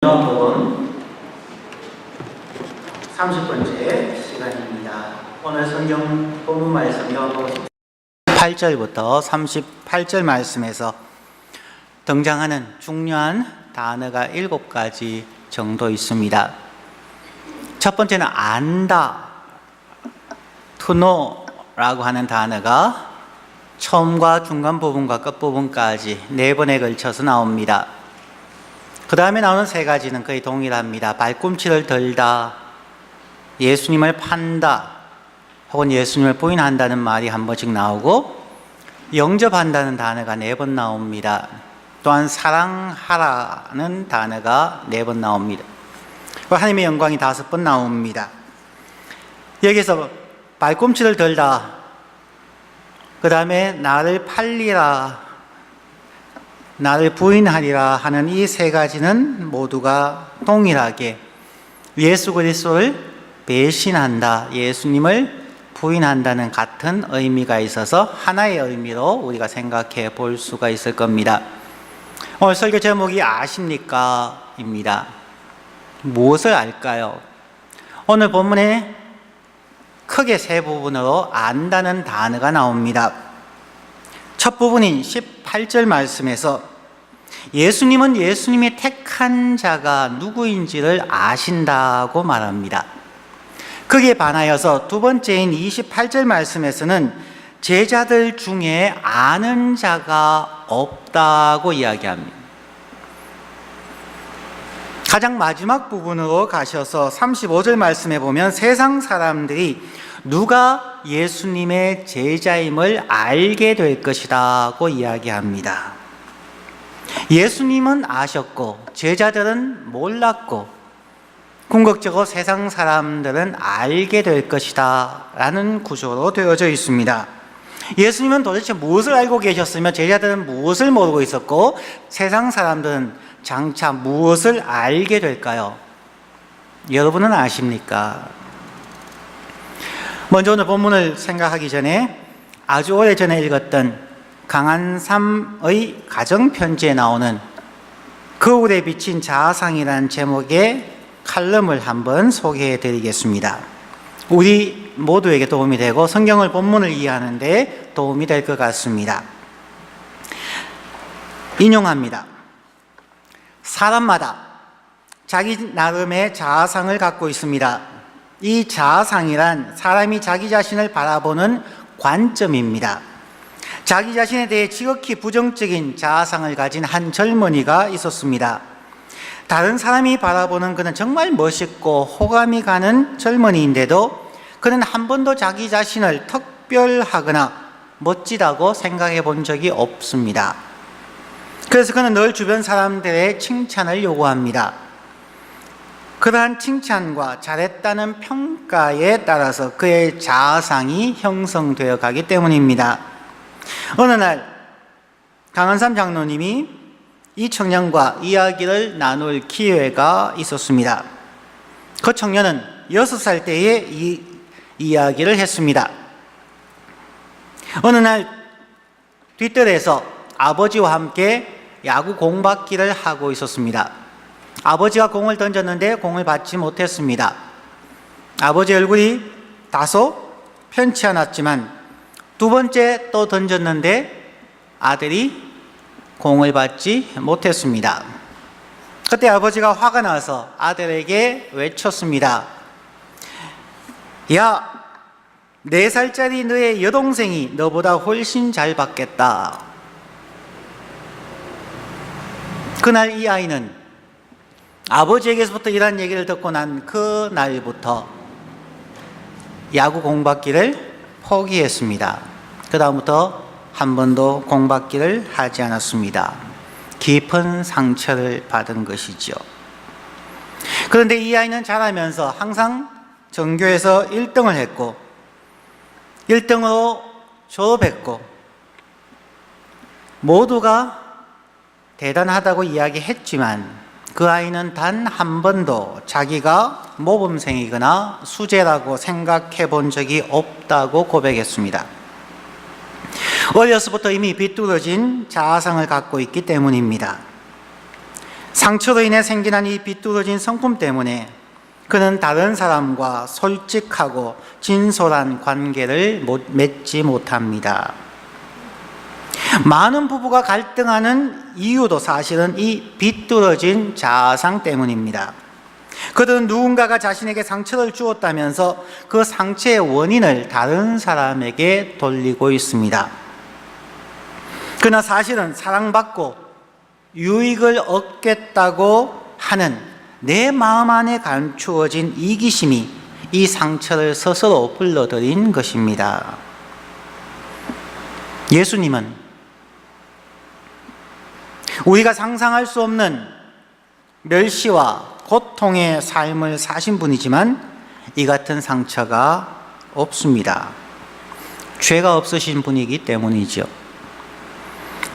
요한복음 30번째 시간입니다. 오늘 성경 본문 말씀 요한복음 8절부터 38절 말씀에서 등장하는 중요한 단어가 7가지 정도 있습니다. 첫 번째는 안다, to know라고 하는 단어가 처음과 중간 부분과 끝 부분까지 4번에 걸쳐서 나옵니다. 그 다음에 나오는 3가지는 거의 동일합니다. 발꿈치를 들다, 예수님을 판다, 혹은 예수님을 부인한다는 말이 한 번씩 나오고, 영접한다는 단어가 4번 나옵니다. 또한 사랑하라는 단어가 4번 나옵니다. 하나님의 영광이 5번 나옵니다. 여기서 발꿈치를 들다, 그 다음에 나를 팔리라, 나를 부인하리라 하는 이 3가지는 모두가 동일하게 예수 그리스도를 배신한다, 예수님을 부인한다는 같은 의미가 있어서 하나의 의미로 우리가 생각해 볼 수가 있을 겁니다. 오늘 설교 제목이 아십니까? 입니다. 무엇을 알까요? 오늘 본문에 크게 3부분으로 안다는 단어가 나옵니다. 첫 부분인 18절 말씀에서 예수님은 예수님이 택한 자가 누구인지를 아신다고 말합니다. 거기에 반하여서 두 번째인 28절 말씀에서는 제자들 중에 아는 자가 없다고 이야기합니다. 가장 마지막 부분으로 가셔서 35절 말씀에 보면 세상 사람들이 누가 예수님의 제자임을 알게 될 것이라고 이야기합니다. 예수님은 아셨고 제자들은 몰랐고 궁극적으로 세상 사람들은 알게 될 것이다 라는 구조로 되어져 있습니다. 예수님은 도대체 무엇을 알고 계셨으며 제자들은 무엇을 모르고 있었고 세상 사람들은 장차 무엇을 알게 될까요? 여러분은 아십니까? 먼저 오늘 본문을 생각하기 전에 아주 오래전에 읽었던 강한삼의 가정편지에 나오는 거울에 비친 자아상이라는 제목의 칼럼을 한번 소개해 드리겠습니다. 우리 모두에게 도움이 되고 성경을 본문을 이해하는 데 도움이 될 것 같습니다. 인용합니다. 사람마다 자기 나름의 자아상을 갖고 있습니다. 이 자아상이란 사람이 자기 자신을 바라보는 관점입니다. 자기 자신에 대해 지극히 부정적인 자아상을 가진 한 젊은이가 있었습니다. 다른 사람이 바라보는 그는 정말 멋있고 호감이 가는 젊은이인데도 그는 한 번도 자기 자신을 특별하거나 멋지다고 생각해 본 적이 없습니다. 그래서 그는 늘 주변 사람들의 칭찬을 요구합니다. 그러한 칭찬과 잘했다는 평가에 따라서 그의 자아상이 형성되어 가기 때문입니다. 어느 날 강한삼 장로님이 이 청년과 이야기를 나눌 기회가 있었습니다. 그 청년은 6살 때에 이 이야기를 했습니다. 어느 날 뒷뜰에서 아버지와 함께 야구 공받기를 하고 있었습니다. 아버지가 공을 던졌는데 공을 받지 못했습니다. 아버지 얼굴이 다소 편치 않았지만 두 번째 또 던졌는데 아들이 공을 받지 못했습니다. 그때 아버지가 화가 나서 아들에게 외쳤습니다. 야, 4살짜리 너의 여동생이 너보다 훨씬 잘 받겠다. 그날 이 아이는 아버지에게서부터 이런 얘기를 듣고 난 그 날부터 야구 공받기를 포기했습니다. 그 다음부터 한 번도 공받기를 하지 않았습니다. 깊은 상처를 받은 것이죠. 그런데 이 아이는 자라면서 항상 전교에서 1등을 했고 1등으로 졸업했고 모두가 대단하다고 이야기했지만 그 아이는 단 한 번도 자기가 모범생이거나 수재라고 생각해 본 적이 없다고 고백했습니다. 어려서부터 이미 비뚤어진 자아상을 갖고 있기 때문입니다. 상처로 인해 생겨난 이 비뚤어진 성품 때문에 그는 다른 사람과 솔직하고 진솔한 관계를 맺지 못합니다. 많은 부부가 갈등하는 이유도 사실은 이 비뚤어진 자아상 때문입니다. 그들은 누군가가 자신에게 상처를 주었다면서 그 상처의 원인을 다른 사람에게 돌리고 있습니다. 그러나 사실은 사랑받고 유익을 얻겠다고 하는 내 마음 안에 감추어진 이기심이 이 상처를 스스로 불러들인 것입니다. 예수님은 우리가 상상할 수 없는 멸시와 고통의 삶을 사신 분이지만 이 같은 상처가 없습니다. 죄가 없으신 분이기 때문이죠.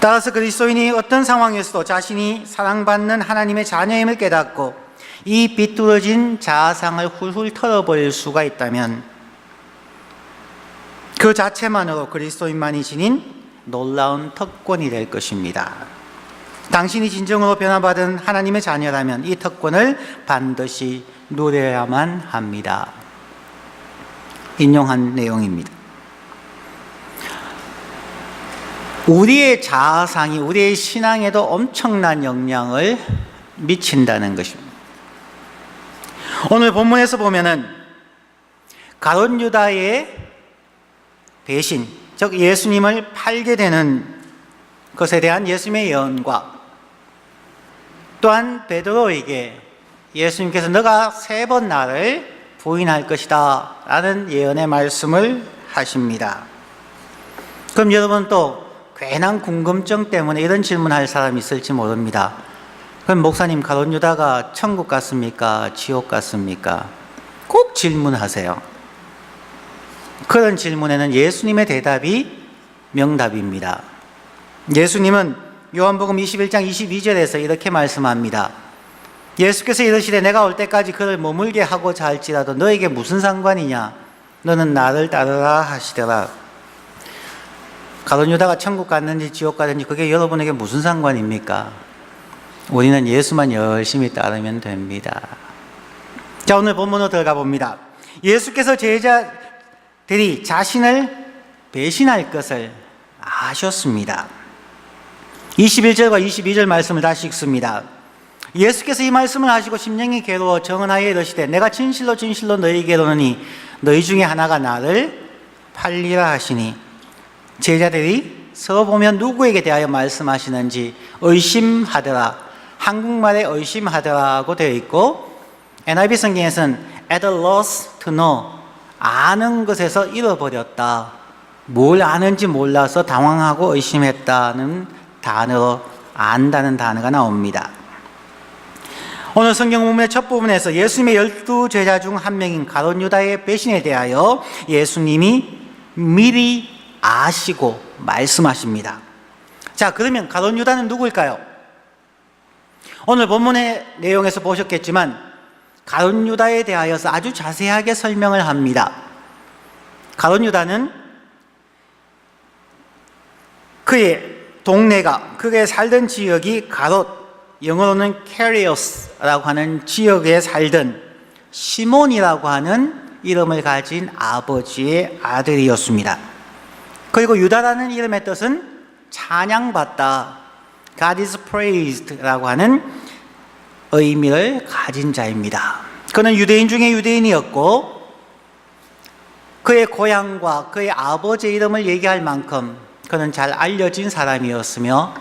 따라서 그리스도인이 어떤 상황에서도 자신이 사랑받는 하나님의 자녀임을 깨닫고 이 비뚤어진 자아상을 훌훌 털어버릴 수가 있다면 그 자체만으로 그리스도인만이 지닌 놀라운 특권이 될 것입니다. 당신이 진정으로 변화받은 하나님의 자녀라면 이 특권을 반드시 누려야만 합니다. 인용한 내용입니다. 우리의 자아상이 우리의 신앙에도 엄청난 영향을 미친다는 것입니다. 오늘 본문에서 보면은 가룟 유다의 배신, 즉 예수님을 팔게 되는 것에 대한 예수님의 예언과 또한 베드로에게 예수님께서 너가 3번 나를 부인할 것이다 라는 예언의 말씀을 하십니다. 그럼 여러분 또 괜한 궁금증 때문에 이런 질문할 사람이 있을지 모릅니다. 그럼 목사님, 가룟 유다가 천국 갔습니까? 지옥 갔습니까? 꼭 질문하세요. 그런 질문에는 예수님의 대답이 명답입니다. 예수님은 요한복음 21장 22절에서 이렇게 말씀합니다. 예수께서 이르시되 내가 올 때까지 그를 머물게 하고자 할지라도 너에게 무슨 상관이냐? 너는 나를 따르라 하시더라. 가룟 유다가 천국 갔는지 지옥 갔는지 그게 여러분에게 무슨 상관입니까? 우리는 예수만 열심히 따르면 됩니다. 자, 오늘 본문으로 들어가 봅니다. 예수께서 제자들이 자신을 배신할 것을 아셨습니다. 21절과 22절 말씀을 다시 읽습니다. 예수께서 이 말씀을 하시고 심령이 괴로워 정언하여 이르시되 내가 진실로 진실로 너희에게 이르노니 너희 중에 하나가 나를 팔리라 하시니 제자들이 서로 보면 누구에게 대하여 말씀하시는지 의심하더라. 한국말에 의심하더라고 되어 있고 NIV 성경에서는 at a loss to know, 아는 것에서 잃어버렸다. 뭘 아는지 몰라서 당황하고 의심했다는 단어로 안다는 단어가 나옵니다. 오늘 성경 본문의 첫 부분에서 예수님의 12제자 중 한 명인 가룟 유다의 배신에 대하여 예수님이 미리 아시고 말씀하십니다. 자, 그러면 가룟 유다는 누구일까요? 오늘 본문의 내용에서 보셨겠지만 가룟 유다에 대하여서 아주 자세하게 설명을 합니다. 가룟 유다는 그의 동네가, 그게 살던 지역이 가롯, 영어로는 캐리어스라고 하는 지역에 살던 시몬이라고 하는 이름을 가진 아버지의 아들이었습니다. 그리고 유다라는 이름의 뜻은 찬양받다, God is praised라고 하는 의미를 가진 자입니다. 그는 유대인 중에 유대인이었고 그의 고향과 그의 아버지의 이름을 얘기할 만큼 그는 잘 알려진 사람이었으며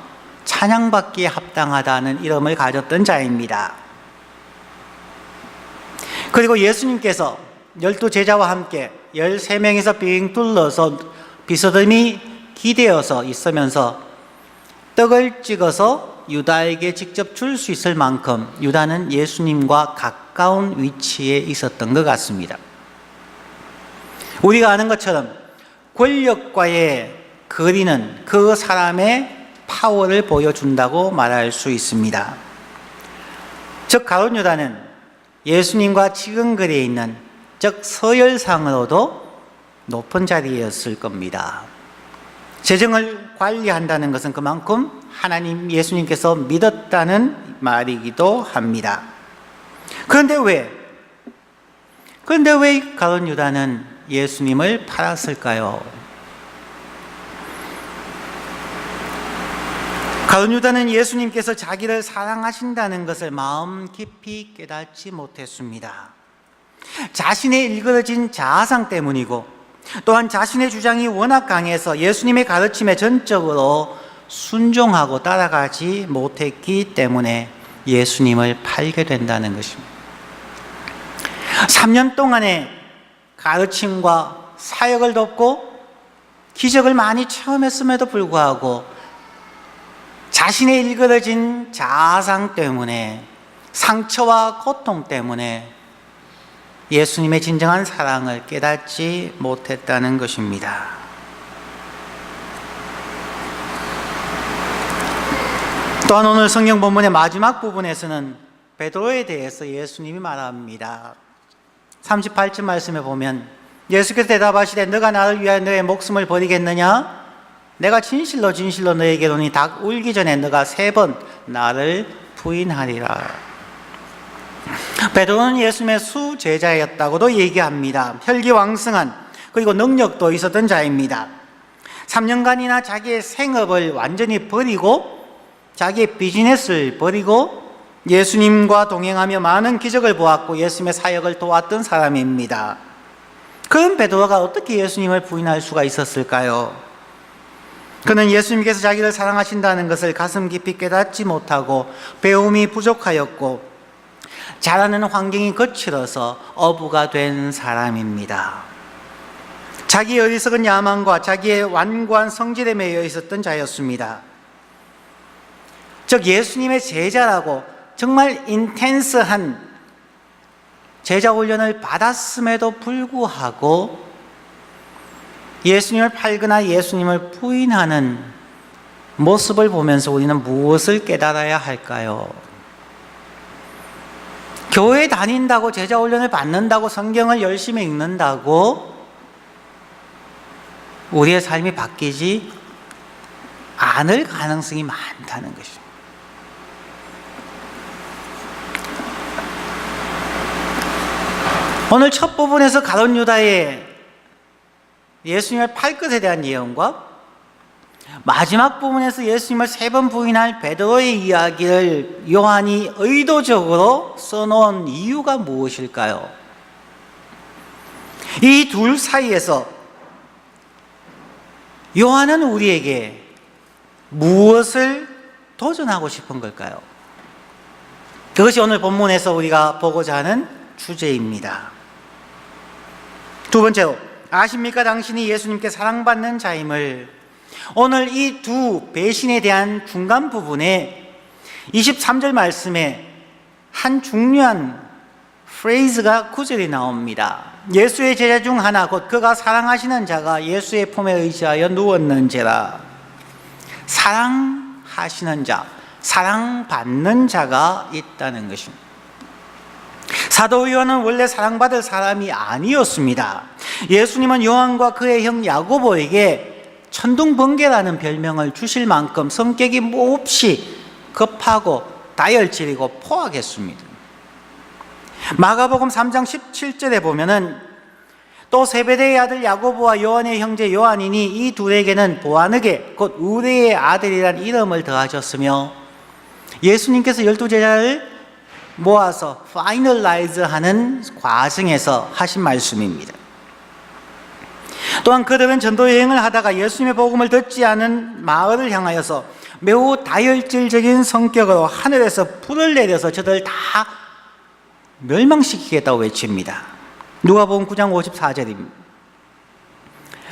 찬양받기에 합당하다는 이름을 가졌던 자입니다. 그리고 예수님께서 12제자와 함께 13명이서 빙 둘러서 비스듬히 기대어서 있으면서 떡을 찍어서 유다에게 직접 줄 수 있을 만큼 유다는 예수님과 가까운 위치에 있었던 것 같습니다. 우리가 아는 것처럼 권력과의 거리는 그 사람의 파워를 보여준다고 말할 수 있습니다. 즉 가룟 유다는 예수님과 지근거리에 있는, 즉 서열상으로도 높은 자리였을 겁니다. 재정을 관리한다는 것은 그만큼 하나님 예수님께서 믿었다는 말이기도 합니다. 그런데 왜 가룟 유다는 예수님을 팔았을까요? 가룟 유다는 예수님께서 자기를 사랑하신다는 것을 마음 깊이 깨닫지 못했습니다. 자신의 일그러진 자아상 때문이고, 또한 자신의 주장이 워낙 강해서 예수님의 가르침에 전적으로 순종하고 따라가지 못했기 때문에 예수님을 팔게 된다는 것입니다. 3년 동안의 가르침과 사역을 돕고 기적을 많이 체험했음에도 불구하고 자신의 일그러진 자아상 때문에, 상처와 고통 때문에 예수님의 진정한 사랑을 깨닫지 못했다는 것입니다. 또한 오늘 성경 본문의 마지막 부분에서는 베드로에 대해서 예수님이 말합니다. 38절 말씀에 보면 예수께서 대답하시되 너가 나를 위하여 너의 목숨을 버리겠느냐? 내가 진실로 진실로 너에게 이르노니 닭 울기 전에 너가 3번 나를 부인하리라. 베드로는 예수님의 수제자였다고도 얘기합니다. 혈기왕성한, 그리고 능력도 있었던 자입니다. 3년간이나 자기의 생업을 완전히 버리고 자기의 비즈니스를 버리고 예수님과 동행하며 많은 기적을 보았고 예수님의 사역을 도왔던 사람입니다. 그럼 베드로가 어떻게 예수님을 부인할 수가 있었을까요? 그는 예수님께서 자기를 사랑하신다는 것을 가슴 깊이 깨닫지 못하고 배움이 부족하였고 자라는 환경이 거칠어서 어부가 된 사람입니다. 자기의 어리석은 야망과 자기의 완고한 성질에 매여 있었던 자였습니다. 즉 예수님의 제자라고 정말 인텐스한 제자 훈련을 받았음에도 불구하고 예수님을 팔거나 예수님을 부인하는 모습을 보면서 우리는 무엇을 깨달아야 할까요? 교회 다닌다고, 제자 훈련을 받는다고, 성경을 열심히 읽는다고 우리의 삶이 바뀌지 않을 가능성이 많다는 것입니다. 오늘 첫 부분에서 가룟 유다의 예수님을 팔 것에 대한 예언과 마지막 부분에서 예수님을 3번 부인할 베드로의 이야기를 요한이 의도적으로 써놓은 이유가 무엇일까요? 이 둘 사이에서 요한은 우리에게 무엇을 도전하고 싶은 걸까요? 그것이 오늘 본문에서 우리가 보고자 하는 주제입니다. 두 번째로, 아십니까? 당신이 예수님께 사랑받는 자임을. 오늘 이 두 배신에 대한 중간 부분에 23절 말씀에 한 중요한 프레이즈가 9절에 나옵니다. 예수의 제자 중 하나 곧 그가 사랑하시는 자가 예수의 품에 의지하여 누웠는지라. 사랑하시는 자, 사랑받는 자가 있다는 것입니다. 사도 요한은 원래 사랑받을 사람이 아니었습니다. 예수님은 요한과 그의 형 야고보에게 천둥번개라는 별명을 주실 만큼 성격이 몹시 급하고 다혈질이고 포악했습니다. 마가복음 3장 17절에 보면은 또 세베대의 아들 야고보와 요한의 형제 요한이니 이 둘에게는 보아느게 곧 우레의 아들이란 이름을 더하셨으며, 예수님께서 12제자를 모아서 파이널라이즈 하는 과정에서 하신 말씀입니다. 또한 그들은 전도 여행을 하다가 예수님의 복음을 듣지 않은 마을을 향하여서 매우 다혈질적인 성격으로 하늘에서 불을 내려서 저들을 다 멸망시키겠다고 외칩니다. 누가복음 9장 54절입니다.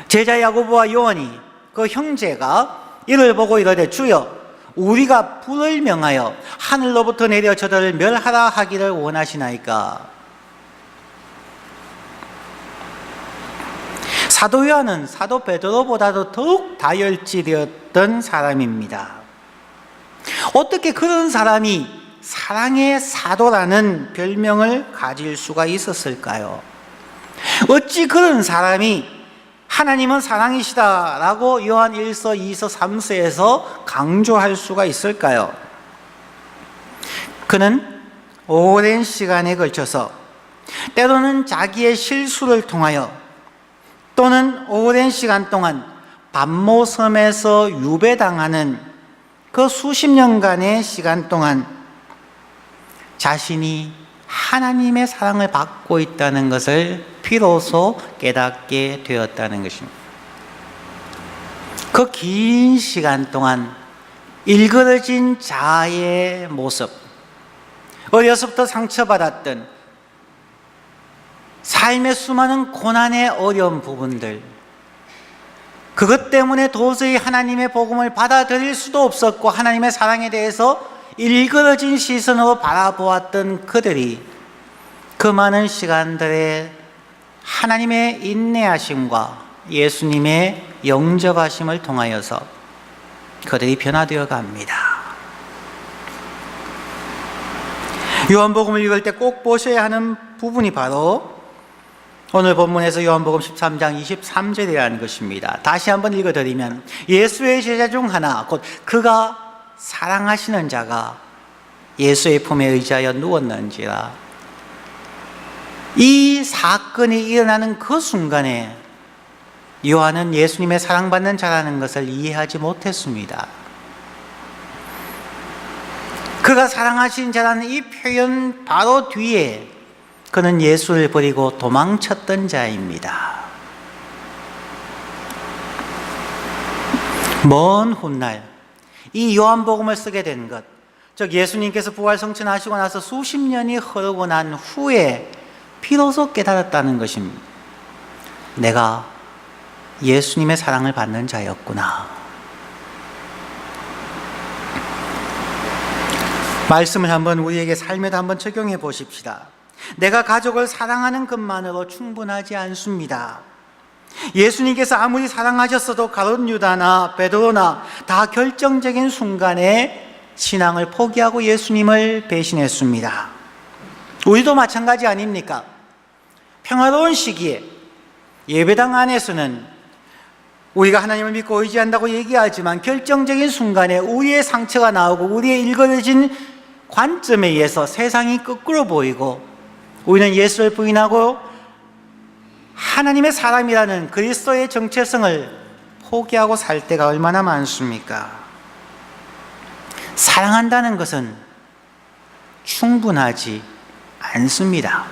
제자 야고보와 요한이 그 형제가 이를 보고 이르되 주여 우리가 불을 명하여 하늘로부터 내려 저들을 멸하라 하기를 원하시나이까. 사도 요한은 사도 베드로보다도 더욱 다혈질이었던 사람입니다. 어떻게 그런 사람이 사랑의 사도라는 별명을 가질 수가 있었을까요? 어찌 그런 사람이 하나님은 사랑이시다라고 요한 1서, 2서, 3서에서 강조할 수가 있을까요? 그는 오랜 시간에 걸쳐서 때로는 자기의 실수를 통하여 또는 오랜 시간 동안 반모섬에서 유배당하는 그 수십 년간의 시간 동안 자신이 하나님의 사랑을 받고 있다는 것을 비로소 깨닫게 되었다는 것입니다. 그 긴 시간 동안 일그러진 자아의 모습, 어려서부터 상처받았던 삶의 수많은 고난의 어려운 부분들, 그것 때문에 도저히 하나님의 복음을 받아들일 수도 없었고 하나님의 사랑에 대해서 일그러진 시선으로 바라보았던 그들이 그 많은 시간들에 하나님의 인내하심과 예수님의 영접하심을 통하여서 그들이 변화되어 갑니다. 요한복음을 읽을 때 꼭 보셔야 하는 부분이 바로 오늘 본문에서 요한복음 13장 23절이라는 것입니다. 다시 한번 읽어드리면 예수의 제자 중 하나 곧 그가 사랑하시는 자가 예수의 품에 의지하여 누웠는지라. 이 사건이 일어나는 그 순간에 요한은 예수님의 사랑받는 자라는 것을 이해하지 못했습니다. 그가 사랑하신 자라는 이 표현 바로 뒤에 그는 예수를 버리고 도망쳤던 자입니다. 먼 훗날 이 요한복음을 쓰게 된 것, 즉 예수님께서 부활성천하시고 나서 수십 년이 흐르고 난 후에 비로소 깨달았다는 것입니다. 내가 예수님의 사랑을 받는 자였구나. 말씀을 한번 우리에게 삶에도 한번 적용해 보십시다. 내가 가족을 사랑하는 것만으로 충분하지 않습니다. 예수님께서 아무리 사랑하셨어도 가룟 유다나 베드로나 다 결정적인 순간에 신앙을 포기하고 예수님을 배신했습니다. 우리도 마찬가지 아닙니까? 평화로운 시기에 예배당 안에서는 우리가 하나님을 믿고 의지한다고 얘기하지만 결정적인 순간에 우리의 상처가 나오고 우리의 일그러진 관점에 의해서 세상이 거꾸로 보이고 우리는 예수를 부인하고 하나님의 사람이라는 그리스도의 정체성을 포기하고 살 때가 얼마나 많습니까? 사랑한다는 것은 충분하지 않습니다.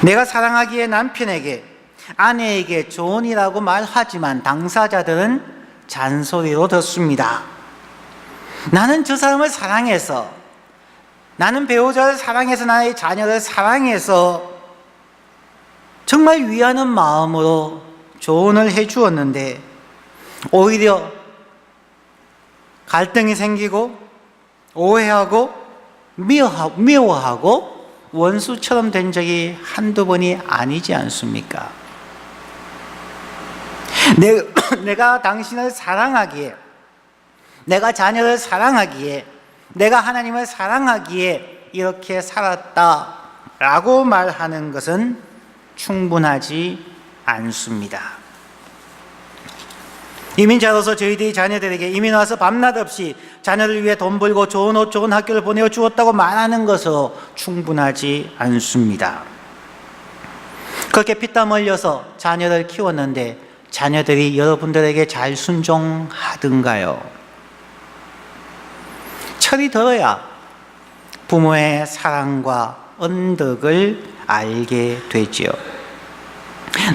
내가 사랑하기에 남편에게, 아내에게 좋은이라고 말하지만 당사자들은 잔소리로 듣습니다. 나는 저 사람을 사랑해서, 나는 배우자를 사랑해서, 나의 자녀를 사랑해서 정말 위하는 마음으로 조언을 해 주었는데 오히려 갈등이 생기고 오해하고 미워하고 원수처럼 된 적이 한두 번이 아니지 않습니까? 내가 당신을 사랑하기에, 내가 자녀를 사랑하기에, 내가 하나님을 사랑하기에 이렇게 살았다라고 말하는 것은 충분하지 않습니다. 이민자로서 저희들이 자녀들에게 이민 와서 밤낮 없이 자녀를 위해 돈 벌고 좋은 옷, 좋은 학교를 보내어 주었다고 말하는 것으로 충분하지 않습니다. 그렇게 피땀 흘려서 자녀를 키웠는데 자녀들이 여러분들에게 잘 순종하든가요? 철이 들어야 부모의 사랑과 언덕을 알게 되지요.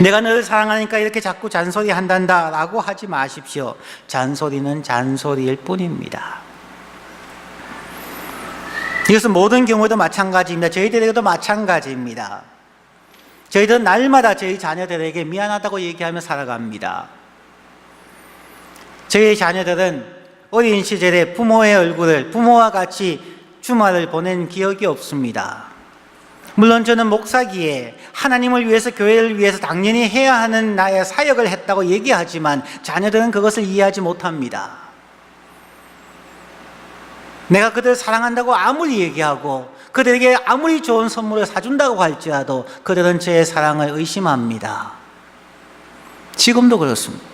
내가 너를 사랑하니까 이렇게 자꾸 잔소리 한단다 라고 하지 마십시오. 잔소리는 잔소리일 뿐입니다. 이것은 모든 경우도 마찬가지입니다. 저희들에게도 마찬가지입니다. 저희들은 날마다 저희 자녀들에게 미안하다고 얘기하며 살아갑니다. 저희 자녀들은 어린 시절에 부모의 얼굴을, 부모와 같이 주말을 보낸 기억이 없습니다. 물론 저는 목사기에 하나님을 위해서, 교회를 위해서 당연히 해야 하는 나의 사역을 했다고 얘기하지만 자녀들은 그것을 이해하지 못합니다. 내가 그들을 사랑한다고 아무리 얘기하고 그들에게 아무리 좋은 선물을 사준다고 할지라도 그들은 제 사랑을 의심합니다. 지금도 그렇습니다.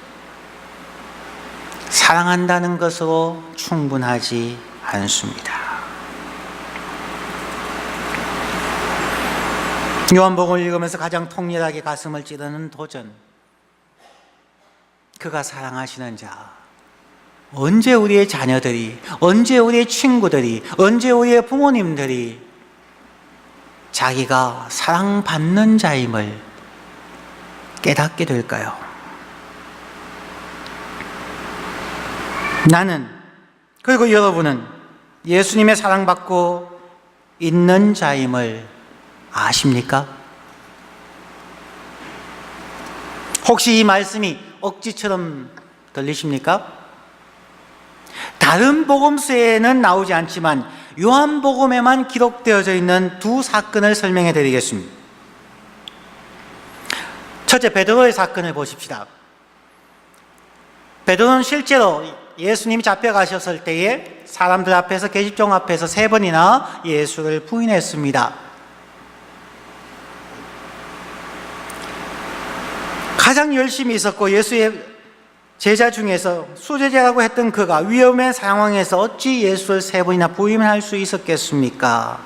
사랑한다는 것으로 충분하지 않습니다. 요한복음을 읽으면서 가장 통렬하게 가슴을 찌르는 도전. 그가 사랑하시는 자. 언제 우리의 자녀들이, 언제 우리의 친구들이, 언제 우리의 부모님들이 자기가 사랑받는 자임을 깨닫게 될까요? 나는, 그리고 여러분은 예수님의 사랑받고 있는 자임을 아십니까? 혹시 이 말씀이 억지처럼 들리십니까? 다른 복음서에는 나오지 않지만 요한복음에만 기록되어져 있는 두 사건을 설명해 드리겠습니다. 첫째, 베드로의 사건을 보십시다. 베드로는 실제로 예수님이 잡혀가셨을 때에 사람들 앞에서, 계집종 앞에서 3번이나 예수를 부인했습니다. 가장 열심히 있었고 예수의 제자 중에서 수제자라고 했던 그가 위험한 상황에서 어찌 예수를 3번이나 부인할 수 있었겠습니까?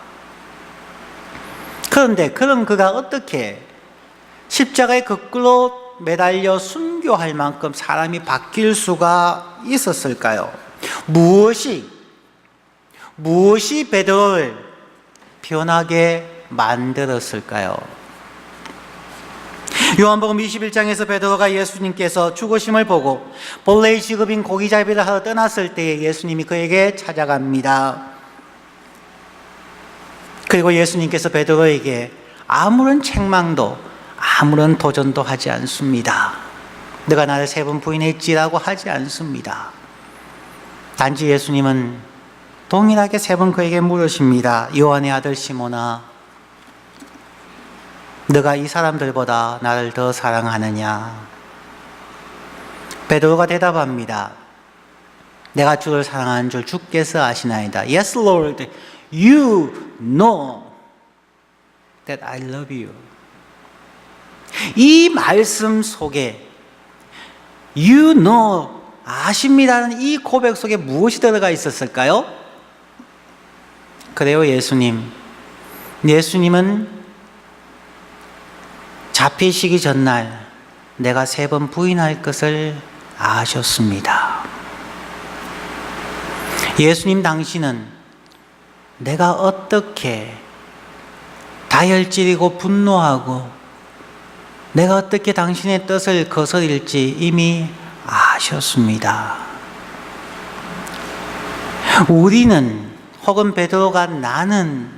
그런데 그런 그가 어떻게 십자가에 거꾸로 매달려 순교할 만큼 사람이 바뀔 수가 있었을까요? 무엇이 베드로를 변하게 만들었을까요? 요한복음 21장에서 베드로가 예수님께서 죽으심을 보고 본래의 직업인 고기잡이를 하러 떠났을 때에 예수님이 그에게 찾아갑니다. 그리고 예수님께서 베드로에게 아무런 책망도 아무런 도전도 하지 않습니다. 너가 나를 3번 부인했지라고 하지 않습니다. 단지 예수님은 동일하게 3번 그에게 물으십니다. 요한의 아들 시몬아, 너가 이 사람들보다 나를 더 사랑하느냐? 베드로가 대답합니다. 내가 주를 사랑하는 줄 주께서 아시나이다. Yes, Lord, you know that I love you. 이 말씀 속에 you know, 아십니다는 이 고백 속에 무엇이 들어가 있었을까요? 그래요, 예수님은 잡히시기 전날 내가 3번 부인할 것을 아셨습니다. 예수님 당신은 내가 어떻게 다혈질이고 분노하고 내가 어떻게 당신의 뜻을 거스릴지 이미 아셨습니다. 우리는 혹은 베드로가 나는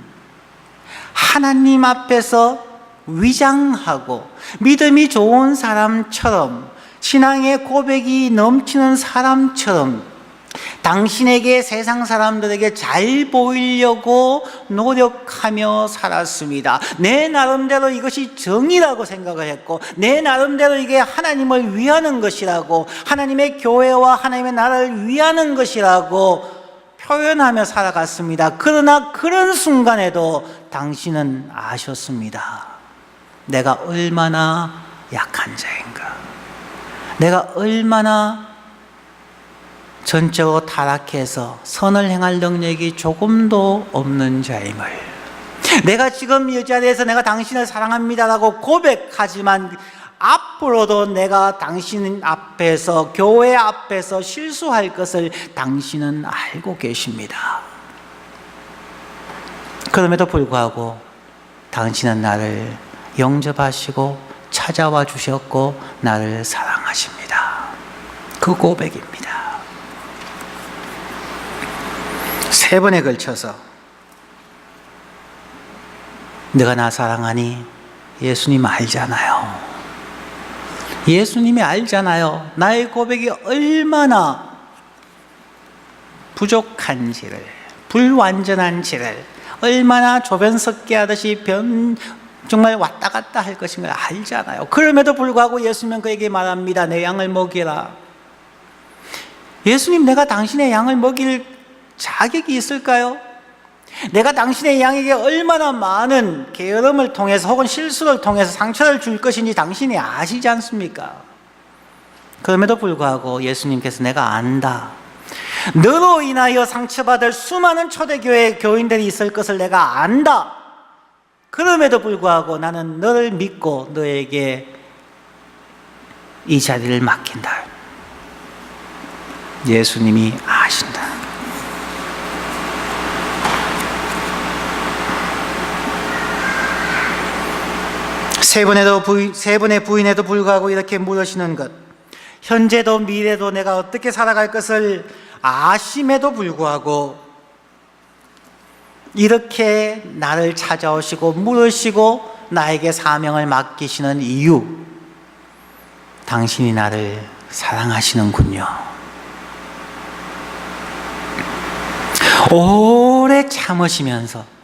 하나님 앞에서 위장하고 믿음이 좋은 사람처럼 신앙의 고백이 넘치는 사람처럼 당신에게 세상 사람들에게 잘 보이려고 노력하며 살았습니다. 내 나름대로 이것이 정의라고 생각을 했고 내 나름대로 이게 하나님을 위하는 것이라고 하나님의 교회와 하나님의 나라를 위하는 것이라고 표현하며 살아갔습니다. 그러나 그런 순간에도 당신은 아셨습니다. 내가 얼마나 약한 자인가, 내가 얼마나 전적으로 타락해서 선을 행할 능력이 조금도 없는 자임을, 내가 지금 이 자리에서 내가 당신을 사랑합니다라고 고백하지만 앞으로도 내가 당신 앞에서, 교회 앞에서 실수할 것을 당신은 알고 계십니다. 그럼에도 불구하고 당신은 나를 영접하시고 찾아와 주셨고 나를 사랑하십니다. 그 고백입니다. 3번에 걸쳐서 너가 나 사랑하니? 예수님 알잖아요. 예수님이 알잖아요. 나의 고백이 얼마나 부족한지를, 불완전한지를, 얼마나 조변 섞게 하듯이 정말 왔다 갔다 할 것인 걸 알잖아요. 그럼에도 불구하고 예수님은 그에게 말합니다. 내 양을 먹이라. 예수님, 내가 당신의 양을 먹일 자격이 있을까요? 내가 당신의 양에게 얼마나 많은 게으름을 통해서 혹은 실수를 통해서 상처를 줄 것인지 당신이 아시지 않습니까? 그럼에도 불구하고 예수님께서 내가 안다. 너로 인하여 상처받을 수많은 초대교회 교인들이 있을 것을 내가 안다. 그럼에도 불구하고 나는 너를 믿고 너에게 이 자리를 맡긴다. 예수님이 아신다. 세 분의 부인에도 불구하고 이렇게 물으시는 것, 현재도 미래도 내가 어떻게 살아갈 것을 아심에도 불구하고 이렇게 나를 찾아오시고 물으시고 나에게 사명을 맡기시는 이유, 당신이 나를 사랑하시는군요. 오래 참으시면서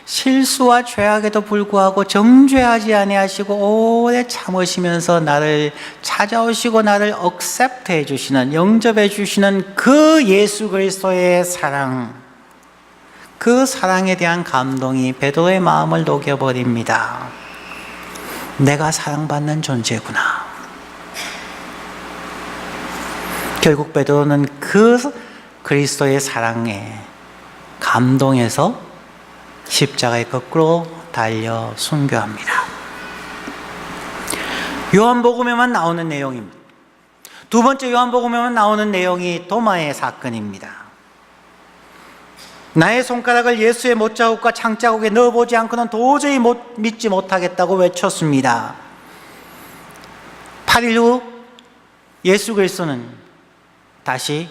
실수와 죄악에도 불구하고 정죄하지 아니하시고 오래 참으시면서 나를 찾아오시고 나를 억셉트해 주시는, 영접해 주시는 그 예수 그리스도의 사랑, 그 사랑에 대한 감동이 베드로의 마음을 녹여버립니다. 내가 사랑받는 존재구나. 결국 베드로는 그 그리스도의 사랑에 감동해서 십자가에 거꾸로 달려 순교합니다. 요한복음에만 나오는 내용입니다. 두 번째 요한복음에만 나오는 내용이 도마의 사건입니다. 나의 손가락을 예수의 못자국과 창자국에 넣어보지 않고는 도저히 믿지 못하겠다고 외쳤습니다. 8일 후 예수 그리스도는 다시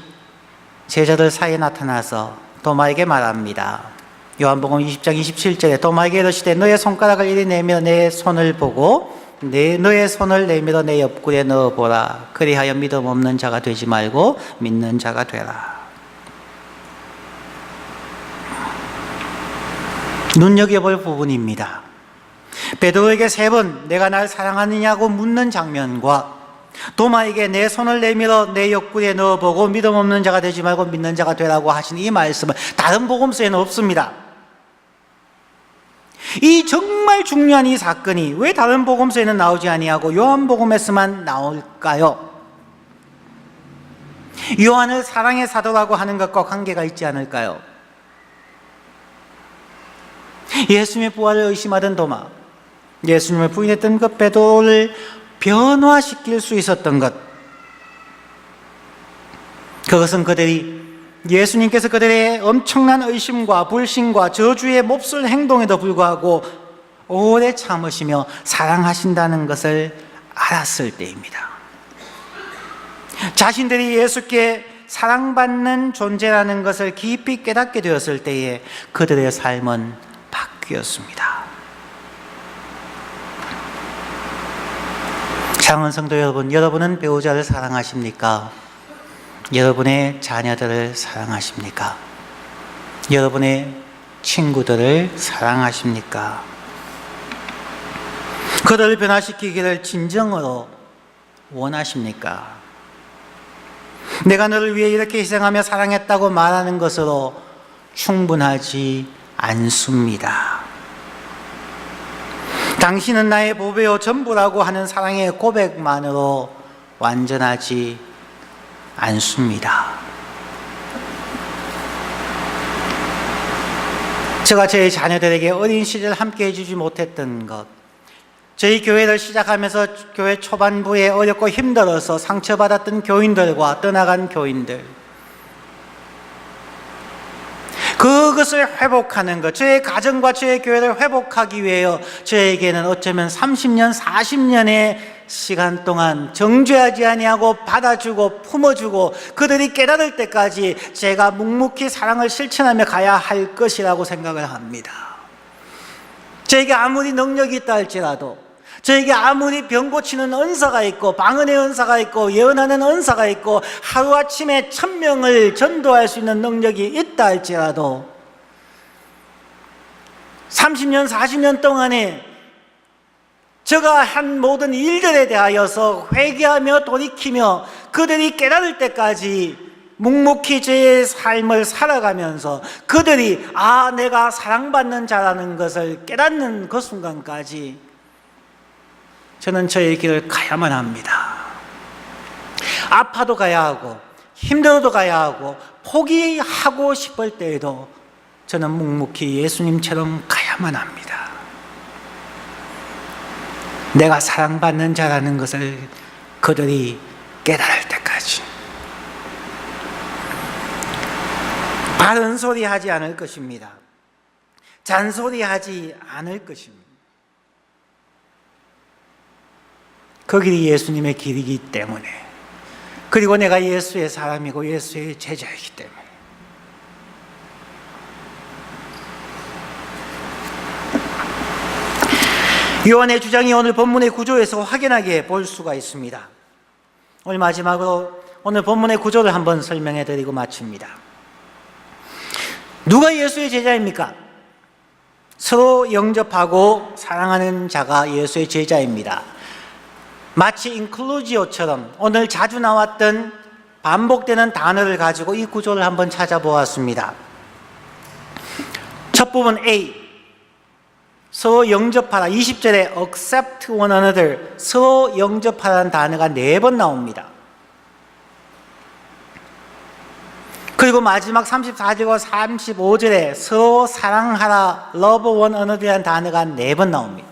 제자들 사이에 나타나서 도마에게 말합니다. 요한복음 20장 27절에 도마에게 이르시되 너의 손가락을 이리 내밀어 내 손을 보고 너의 손을 내밀어 내 옆구리에 넣어보라. 그리하여 믿음 없는 자가 되지 말고 믿는 자가 되라. 눈여겨볼 부분입니다. 베드로에게 3번 내가 날 사랑하느냐고 묻는 장면과 도마에게 내 손을 내밀어 내 옆구리에 넣어보고 믿음 없는 자가 되지 말고 믿는 자가 되라고 하신 이 말씀은 다른 복음서에는 없습니다. 이 정말 중요한 이 사건이 왜 다른 복음서에는 나오지 아니하고 요한복음에서만 나올까요? 요한을 사랑의 사도라고 하는 것과 관계가 있지 않을까요? 예수님의 부활을 의심하던 도마, 예수님을 부인했던 그 베드로를 변화시킬 수 있었던 것, 그것은 예수님께서 그들의 엄청난 의심과 불신과 저주에 몹쓸 행동에도 불구하고 오래 참으시며 사랑하신다는 것을 알았을 때입니다. 자신들이 예수께 사랑받는 존재라는 것을 깊이 깨닫게 되었을 때에 그들의 삶은 바뀌었습니다. 사랑하는 성도 여러분, 여러분은 배우자를 사랑하십니까? 여러분의 자녀들을 사랑하십니까? 여러분의 친구들을 사랑하십니까? 그들을 변화시키기를 진정으로 원하십니까? 내가 너를 위해 이렇게 희생하며 사랑했다고 말하는 것으로 충분하지 않습니다. 당신은 나의 보배요 전부라고 하는 사랑의 고백만으로 완전하지 않습니다. 제가 저희 자녀들에게 어린 시절 함께 해주지 못했던 것, 저희 교회를 시작하면서 교회 초반부에 어렵고 힘들어서 상처받았던 교인들과 떠나간 교인들, 그것을 회복하는 것, 저의 가정과 저의 교회를 회복하기 위하여 저에게는 어쩌면 30년, 40년의 시간 동안 정죄하지 아니하고 받아주고 품어주고 그들이 깨달을 때까지 제가 묵묵히 사랑을 실천하며 가야 할 것이라고 생각을 합니다. 저에게 아무리 능력이 있다 할지라도, 저에게 아무리 병 고치는 은사가 있고 방언의 은사가 있고 예언하는 은사가 있고 하루아침에 1000명을 전도할 수 있는 능력이 있다 할지라도 30년, 40년 동안에 저가 한 모든 일들에 대하여서 회개하며 돌이키며 그들이 깨달을 때까지 묵묵히 저의 삶을 살아가면서 그들이 내가 사랑받는 자라는 것을 깨닫는 그 순간까지 저는 저의 길을 가야만 합니다. 아파도 가야 하고 힘들어도 가야 하고 포기하고 싶을 때에도 저는 묵묵히 예수님처럼 가야만 합니다. 내가 사랑받는 자라는 것을 그들이 깨달을 때까지. 바른 소리 하지 않을 것입니다. 잔소리 하지 않을 것입니다. 그 길이 예수님의 길이기 때문에, 그리고 내가 예수의 사람이고 예수의 제자이기 때문에. 요한의 주장이 오늘 본문의 구조에서 확연하게 볼 수가 있습니다. 오늘 마지막으로 오늘 본문의 구조를 한번 설명해 드리고 마칩니다. 누가 예수의 제자입니까? 서로 영접하고 사랑하는 자가 예수의 제자입니다. 마치 인클루지오처럼 오늘 자주 나왔던 반복되는 단어를 가지고 이 구조를 한번 찾아보았습니다. 첫 부분 A, 서로 영접하라. 20절에 accept one another, 서로 영접하라는 단어가 4번 나옵니다. 그리고 마지막 34절과 35절에 서로 사랑하라, love one another이라는 단어가 4번 나옵니다.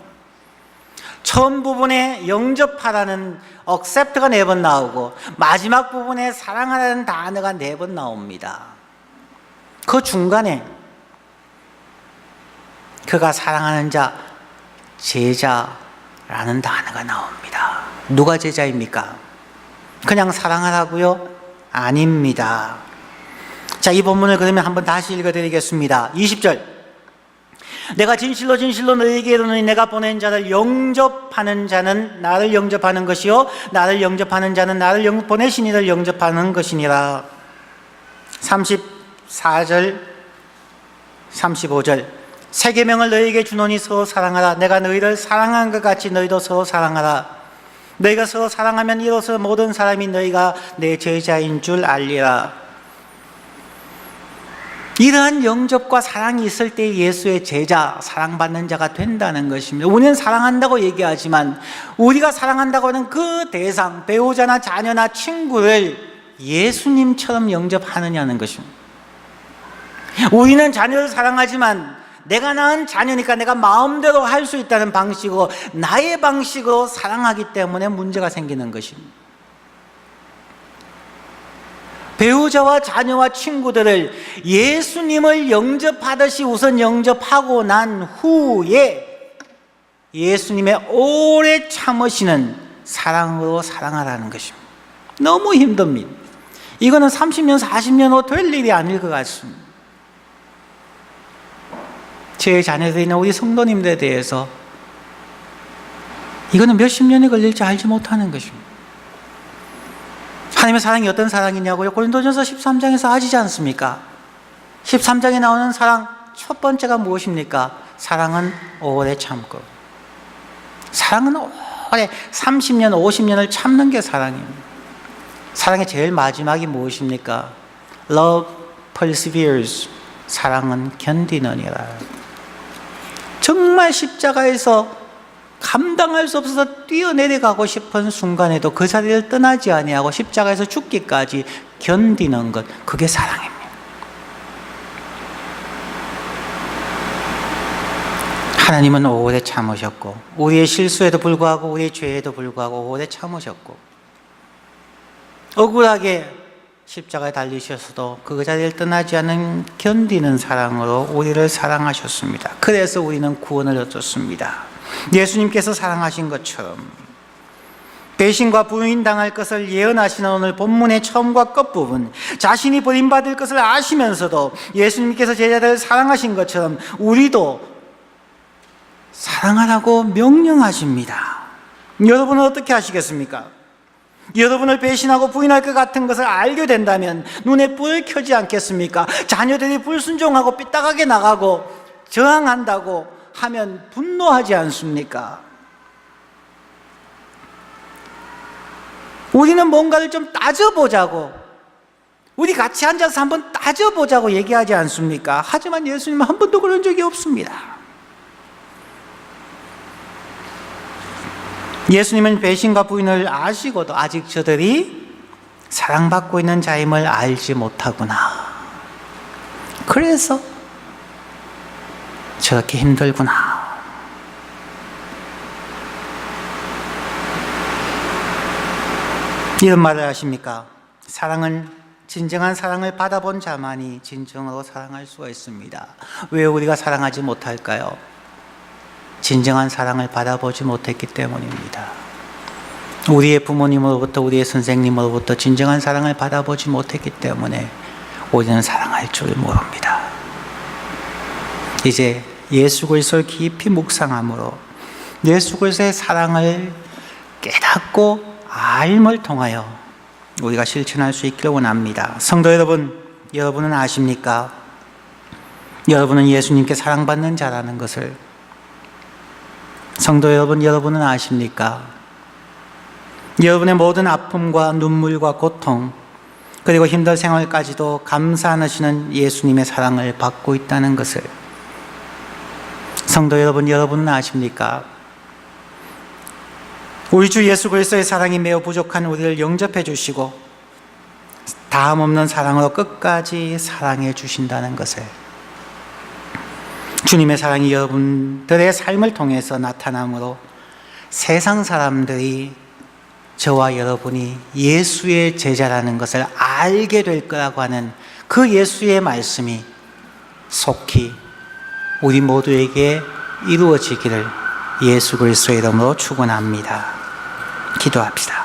처음 부분에 영접하라는 accept가 4번 나오고 마지막 부분에 사랑하라는 단어가 4번 나옵니다. 그 중간에 그가 사랑하는 자, 제자라는 단어가 나옵니다. 누가 제자입니까? 그냥 사랑하라고요? 아닙니다. 자, 이 본문을 그러면 한번 다시 읽어드리겠습니다. 20절, 내가 진실로 진실로 너희에게 이르노니 내가 보낸 자를 영접하는 자는 나를 영접하는 것이요 나를 영접하는 자는 나를 보내신 이를 영접하는 것이니라. 34절 35절, 새 계명을 너희에게 주노니 서로 사랑하라. 내가 너희를 사랑한 것 같이 너희도 서로 사랑하라. 너희가 서로 사랑하면 이로써 모든 사람이 너희가 내 제자인 줄 알리라. 이러한 영접과 사랑이 있을 때 예수의 제자, 사랑받는 자가 된다는 것입니다. 우리는 사랑한다고 얘기하지만 우리가 사랑한다고 하는 그 대상, 배우자나 자녀나 친구를 예수님처럼 영접하느냐는 것입니다. 우리는 자녀를 사랑하지만 내가 낳은 자녀니까 내가 마음대로 할 수 있다는 방식으로, 나의 방식으로 사랑하기 때문에 문제가 생기는 것입니다. 배우자와 자녀와 친구들을 예수님을 영접하듯이 우선 영접하고 난 후에 예수님의 오래 참으시는 사랑으로 사랑하라는 것입니다. 너무 힘듭니다. 이거는 30년, 40년 후 될 일이 아닐 것 같습니다. 제 자녀들이나 우리 성도님들에 대해서 이거는 몇십 년이 걸릴지 알지 못하는 것입니다. 하나님의 사랑이 어떤 사랑이냐고요? 고린도전서 13장에서 아시지 않습니까? 13장에 나오는 사랑 첫 번째가 무엇입니까? 사랑은 오래 참고. 사랑은 오래 30년, 50년을 참는 게 사랑입니다. 사랑의 제일 마지막이 무엇입니까? Love perseveres. 사랑은 견디느니라. 정말 십자가에서 감당할 수 없어서 뛰어내려가고 싶은 순간에도 그 자리를 떠나지 아니하고 십자가에서 죽기까지 견디는 것, 그게 사랑입니다. 하나님은 오래 참으셨고 우리의 실수에도 불구하고 우리의 죄에도 불구하고 오래 참으셨고 억울하게 십자가에 달리셔서도 그 자리를 떠나지 않은 견디는 사랑으로 우리를 사랑하셨습니다. 그래서 우리는 구원을 얻었습니다. 예수님께서 사랑하신 것처럼 배신과 부인당할 것을 예언하시는 오늘 본문의 처음과 끝부분, 자신이 버림받을 것을 아시면서도 예수님께서 제자들을 사랑하신 것처럼 우리도 사랑하라고 명령하십니다. 여러분은 어떻게 하시겠습니까? 여러분을 배신하고 부인할 것 같은 것을 알게 된다면 눈에 불을 켜지 않겠습니까? 자녀들이 불순종하고 삐딱하게 나가고 저항한다고 하면 분노하지 않습니까? 우리는 뭔가를 좀 따져보자고, 우리 같이 앉아서 한번 따져보자고 얘기하지 않습니까? 하지만 예수님은 한 번도 그런 적이 없습니다. 예수님은 배신과 부인을 아시고도 아직 저들이 사랑받고 있는 자임을 알지 못하구나, 그래서 저렇게 힘들구나. 이런 말을 하십니까? 사랑은, 진정한 사랑을 받아본 자만이 진정으로 사랑할 수가 있습니다. 왜 우리가 사랑하지 못할까요? 진정한 사랑을 받아보지 못했기 때문입니다. 우리의 부모님으로부터, 우리의 선생님으로부터 진정한 사랑을 받아보지 못했기 때문에 우리는 사랑할 줄 모릅니다. 이제 예수 그리스도를 깊이 묵상함으로 예수 그리스도의 사랑을 깨닫고 알을 통하여 우리가 실천할 수 있기를 원합니다. 성도 여러분, 여러분은 아십니까? 여러분은 예수님께 사랑받는 자라는 것을. 성도 여러분, 여러분은 아십니까? 여러분의 모든 아픔과 눈물과 고통, 그리고 힘든 생활까지도 감사 안 하시는 예수님의 사랑을 받고 있다는 것을. 성도 여러분, 여러분은 아십니까? 우리 주 예수 그리스도의 사랑이 매우 부족한 우리를 영접해 주시고 다음 없는 사랑으로 끝까지 사랑해 주신다는 것을. 주님의 사랑이 여러분들의 삶을 통해서 나타남으로 세상 사람들이 저와 여러분이 예수의 제자라는 것을 알게 될 거라고 하는 그 예수의 말씀이 속히 우리 모두에게 이루어지기를 예수 그리스도의 이름으로 축원합니다. 기도합시다.